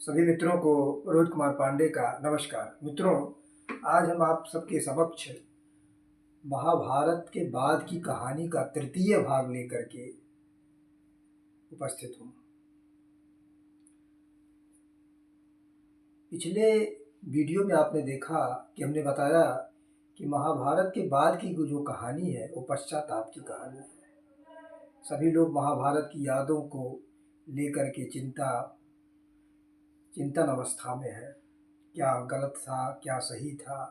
सभी मित्रों को रोहित कुमार पांडे का नमस्कार। मित्रों, आज हम आप सबके समक्ष महाभारत के बाद की कहानी का तृतीय भाग लेकर के उपस्थित हूँ। पिछले वीडियो में आपने देखा कि हमने बताया कि महाभारत के बाद की जो कहानी है वो पश्चाताप की कहानी है। सभी लोग महाभारत की यादों को लेकर के चिंतन अवस्था में है। क्या गलत था, क्या सही था।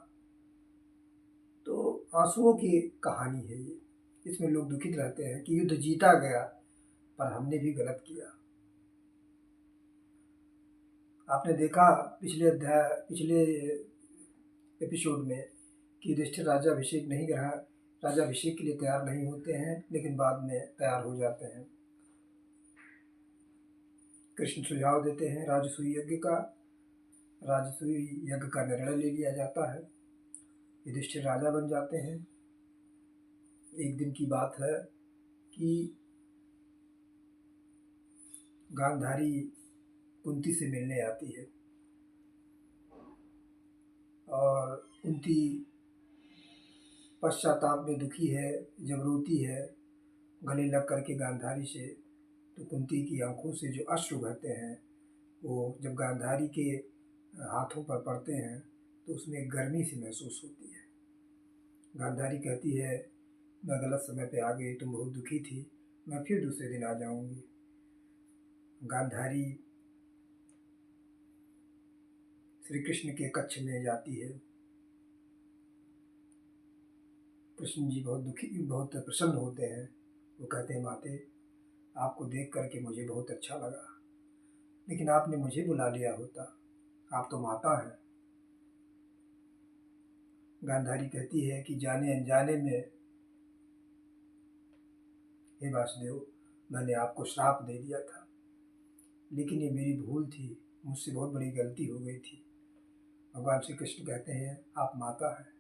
तो आंसुओं की कहानी है ये। इसमें लोग दुखित रहते हैं कि युद्ध जीता गया पर हमने भी गलत किया। आपने देखा पिछले एपिसोड में कि युधिष्ठिर राज्याभिषेक नहीं रहा, राज्याभिषेक के लिए तैयार नहीं होते हैं, लेकिन बाद में तैयार हो जाते हैं। कृष्ण सुझाव देते हैं राजसूय यज्ञ का निर्णय ले लिया जाता है। युधिष्ठिर राजा बन जाते हैं। एक दिन की बात है कि गांधारी कुंती से मिलने आती है और कुंती पश्चाताप में दुखी है, जब रोती है गले लग करके गांधारी से, तो कुंती की आंखों से जो अश्रु बहते हैं वो जब गांधारी के हाथों पर पड़ते हैं तो उसमें गर्मी सी महसूस होती है। गांधारी कहती है, मैं गलत समय पे आ गई, तुम बहुत दुखी थी, मैं फिर दूसरे दिन आ जाऊंगी। गांधारी श्री कृष्ण के कक्ष में जाती है। कृष्ण जी बहुत प्रसन्न होते हैं। वो कहते हैं, माते, आपको देख करके मुझे बहुत अच्छा लगा, लेकिन आपने मुझे बुला लिया होता, आप तो माता हैं। गांधारी कहती है कि जाने अनजाने में हे वासुदेव, मैंने आपको श्राप दे दिया था, लेकिन ये मेरी भूल थी, मुझसे बहुत बड़ी गलती हो गई थी। भगवान श्री कृष्ण कहते हैं, आप माता हैं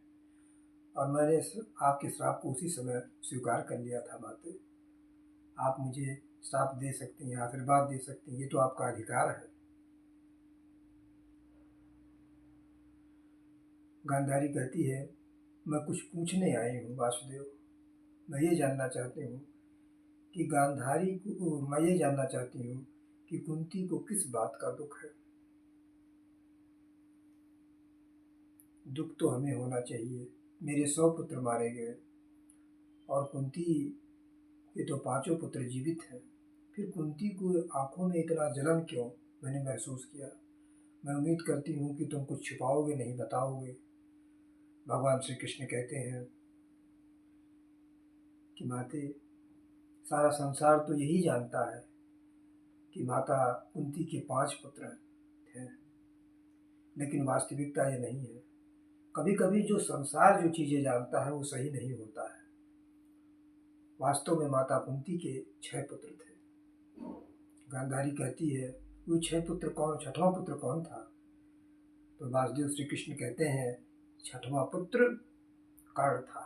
और मैंने आपके श्राप को उसी समय स्वीकार कर लिया था। माते, आप मुझे श्राप दे सकती हैं, आशीर्वाद दे सकती हैं, ये तो आपका अधिकार है। गांधारी कहती है, मैं कुछ पूछने आई हूँ वासुदेव। मैं ये जानना चाहती हूँ कि कुंती को किस बात का दुख है। दुख तो हमें होना चाहिए, मेरे 100 पुत्र मारे गए और कुंती के तो 5 पुत्र जीवित हैं, फिर कुंती को आंखों में इतना जलन क्यों, मैंने महसूस किया। मैं उम्मीद करती हूँ कि तुम कुछ छुपाओगे नहीं, बताओगे। भगवान श्री कृष्ण कहते हैं कि माते, सारा संसार तो यही जानता है कि माता कुंती के 5 पुत्र हैं, लेकिन वास्तविकता ये नहीं है। कभी कभी जो संसार जो चीज़ें जानता है वो सही नहीं होता है। वास्तव में माता कुंती के 6 पुत्र थे। गांधारी कहती है, वो 6 पुत्र कौन, 6वां पुत्र कौन था? तो वासुदेव श्री कृष्ण कहते हैं, 6वां पुत्र कर्ण था।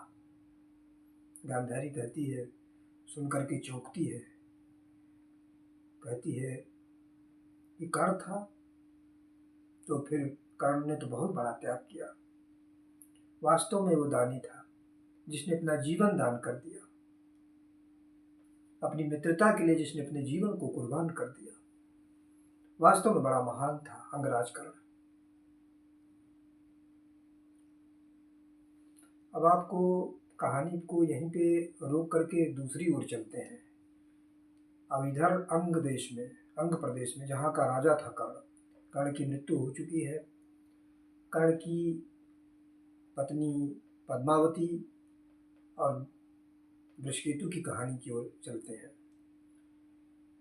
गांधारी कहती है, सुनकर के चौंकती है, कहती है कि कर्ण था, तो फिर कर्ण ने तो बहुत बड़ा त्याग किया। वास्तव में वो दानी था, जिसने अपना जीवन दान कर दिया, अपनी मित्रता के लिए जिसने अपने जीवन को कुर्बान कर दिया। वास्तव में बड़ा महान था अंगराज कर्ण। अब आपको कहानी को यहीं पे रोक करके दूसरी ओर चलते हैं। अब इधर अंग प्रदेश में जहाँ का राजा था कर्ण की मृत्यु हो चुकी है। कर्ण की पत्नी पद्मावती और वृषकेतु की कहानी की ओर चलते हैं।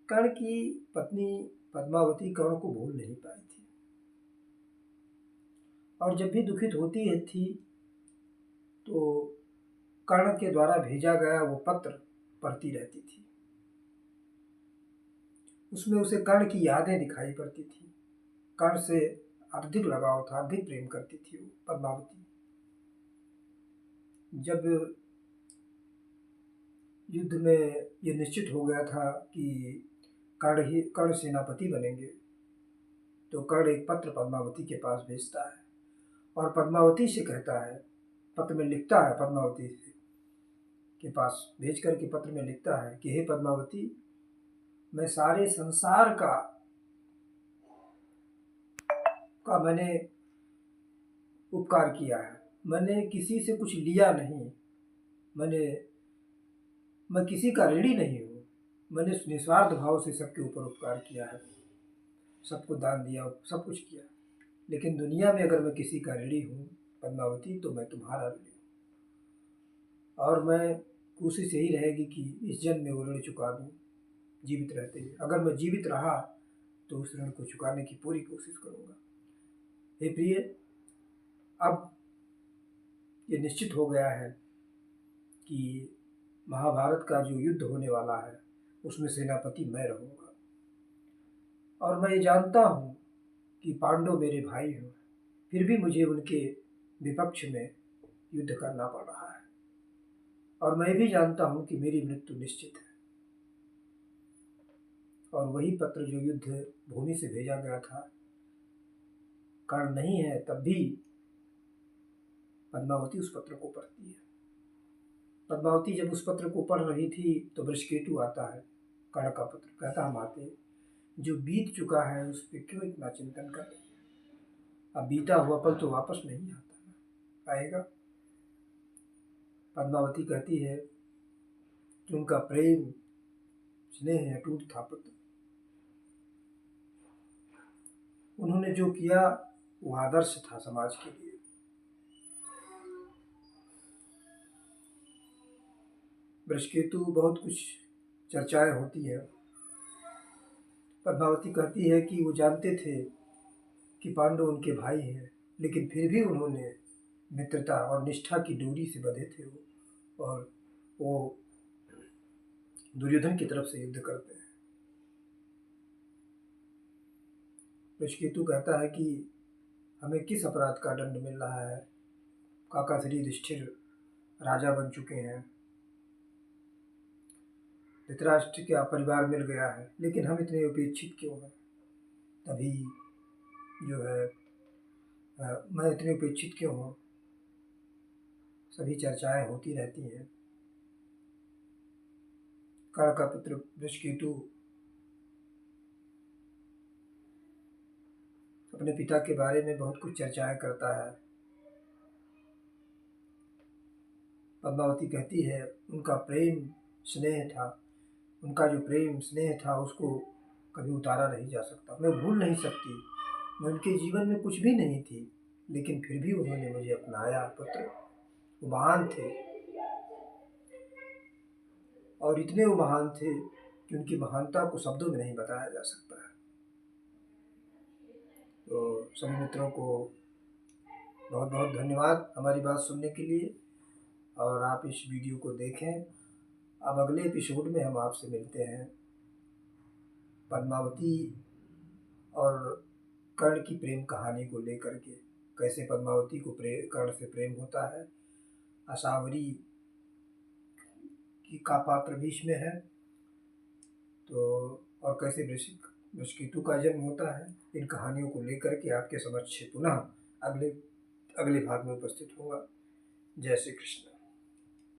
कर्ण की पत्नी पद्मावती कर्ण को भूल नहीं पाई थी और जब भी दुखित होती थी तो कर्ण के द्वारा भेजा गया वो पत्र पढ़ती रहती थी। उसमें उसे कर्ण की यादें दिखाई पड़ती थी। कर्ण से अधिक लगाव था, अधिक प्रेम करती थी वो पद्मावती। जब युद्ध में ये निश्चित हो गया था कि कर्ण सेनापति बनेंगे, तो कर्ण एक पत्र पद्मावती के पास भेजता है और पद्मावती से कहता है, पत्र में लिखता है, पद्मावती के पास भेज कर के पत्र में लिखता है कि हे पद्मावती, मैं सारे संसार का मैंने उपकार किया है, मैंने किसी से कुछ लिया नहीं, मैं किसी का ऋणी नहीं हूँ, मैंने निस्वार्थ भाव से सबके ऊपर उपकार किया है, सबको दान दिया, सब कुछ किया। लेकिन दुनिया में अगर मैं किसी का ऋणी हूँ पद्मावती, तो मैं तुम्हारा ऋणी हूँ और मैं कोशिश यही रहेगी कि इस जन्म में वो ऋण चुका दूँ जीवित रहते हुए। अगर मैं जीवित रहा तो उस ऋण को चुकाने की पूरी कोशिश करूँगा। हे प्रिय, अब ये निश्चित हो गया है कि महाभारत का जो युद्ध होने वाला है उसमें सेनापति मैं रहूँगा और मैं ये जानता हूँ कि पांडव मेरे भाई हैं, फिर भी मुझे उनके विपक्ष में युद्ध करना पड़ रहा है और मैं भी जानता हूँ कि मेरी मृत्यु निश्चित है। और वही पत्र जो युद्ध भूमि से भेजा गया था, कर्ण नहीं है तब भी पद्मावती उस पत्र को पढ़ती है। पद्मावती जब उस पत्र को पढ़ रही थी तो वृषकेतु आता है, कर्ण का पत्र, कहता हम आते, जो बीत चुका है उस पर क्यों इतना चिंतन कर रही है, अब बीता हुआ पल तो वापस नहीं आता, आएगा। पद्मावती कहती है कि उनका प्रेम स्नेह अटूट था पुत्र, उन्होंने जो किया वो आदर्श था समाज के लिए। वृषकेतु बहुत कुछ चर्चाएं होती है। पद्मावती कहती है कि वो जानते थे कि पांडव उनके भाई हैं, लेकिन फिर भी उन्होंने मित्रता और निष्ठा की डोरी से बंधे थे वो, और वो दुर्योधन की तरफ से युद्ध करते हैं। वृषकेतु कहता है कि हमें किस अपराध का दंड मिल रहा है, काका श्री युधिष्ठिर राजा बन चुके हैं, धृतराष्ट्र का परिवार मिल गया है, लेकिन हम इतने उपेक्षित क्यों हैं। तभी जो है मैं इतने उपेक्षित क्यों हूँ, सभी चर्चाएं होती रहती हैं। कर्ण का पुत्र वृषकेतु अपने पिता के बारे में बहुत कुछ चर्चाएं करता है। पद्मावती कहती है उनका प्रेम स्नेह था, उनका जो प्रेम स्नेह था उसको कभी उतारा नहीं जा सकता, मैं भूल नहीं सकती, मैं उनके जीवन में कुछ भी नहीं थी, लेकिन फिर भी उन्होंने मुझे अपनाया पुत्र। वो महान थे और इतने वो महान थे कि उनकी महानता को शब्दों में नहीं बताया जा सकता है। तो सभी मित्रों को बहुत बहुत धन्यवाद हमारी बात सुनने के लिए, और आप इस वीडियो को देखें। अब अगले एपिसोड में हम आपसे मिलते हैं पद्मावती और कर्ण की प्रेम कहानी को लेकर के, कैसे पद्मावती को कर्ण से प्रेम होता है, असावरी की का पात्र बीच में है, तो और कैसे वृषकेतु का जन्म होता है। इन कहानियों को लेकर के आपके समक्ष पुनः अगले भाग में उपस्थित होगा। जय श्री कृष्ण।